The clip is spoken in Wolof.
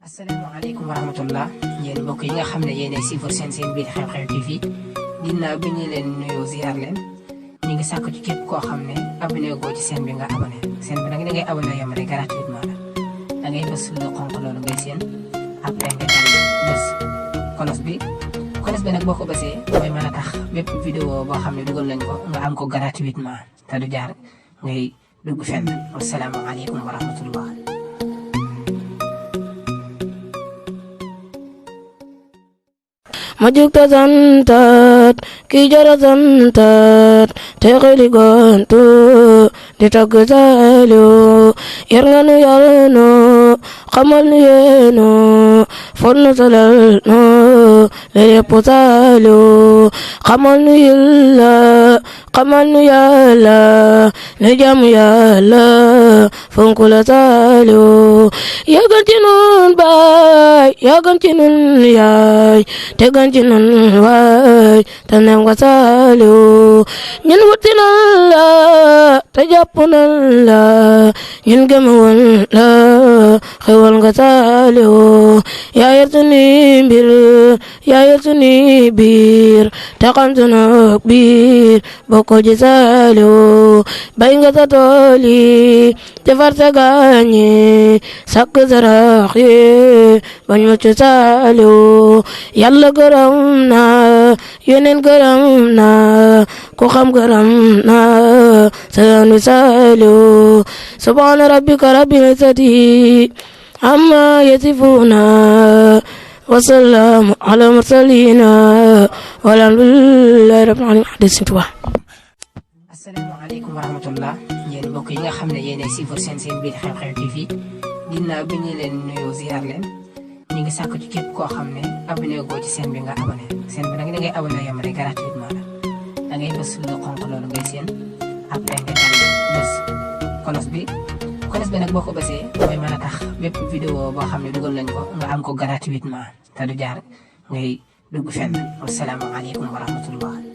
asalaamaaleykum wa rahmatullah yéen mbokk yi nga xam ne yéenay suivre seen biir Xew-Xew TV ginnaaw bi ñu leen nuyoo ziar leen ñu ngi sàkk ci képp koo xam ne abonné goo ci seen bi nga abonné seen bi nag da ngay abonné yam rek gratuitement la da ngay bës lu xonq loolu ngay seen après nga dal bës kolos bi nag boo ko bësee mooy mën a tax bépp vidéo boo xam ne dugal nañ ko nga am ko gratuitement te du jaar ngay dugg fenn wasalaamaaleykum wa rahmatullah ma jug ta santaat ki jara santaat te xeli gontu di tagg Saliou yar nga nu yar nu xamal nu yeenu fon nu salal nu le yëpp Saliou xamal nu yilla xamal nu yàlla nu jaamu yàlla fonku la Saliou yàggal ci nun baay yàggal ci nun yaay tegan ci nun waay te nem nga Saliou ñun wuti nan la te jàpp nan la ñun gëm woon la xewal nga Saliou yaa yor sunu mbir yaa yor sunu biir te xam sunu biir bokko ji Saliou bay nga sa tool yi defar sa gaañi sakk sarax yi bañ mucc Saliou yàlla gërëm na yeneen gërëm na ku xam gërëm na sanu Saliou subhana rabbika rabbil izzati amma yasifuna wa salaamu ala mursalina walhamdulillahi rabbil alamin asalaamaaleykum wa rahmatullah yéen mbokk yi nga xam ne yéenay suivre seen biir Xew-Xew TV ginnaaw bi ñu leen nuyoo ziar leen ñu ngi sàkk ci képp koo xam ne abonné goo ci seen bi nga abonné seen bi nag da ngay abonné yam rek gratuitement la da ngay bës lu xonq loolu ngay seen après nga dal bës kolos bi nag boo ko bësee mooy mën a tax bépp vidéo boo xam ne dugal nañ ko nga am ko gratuitement te du jaar ngay dugg fenn wasalaamaaleykum wa rahmatullah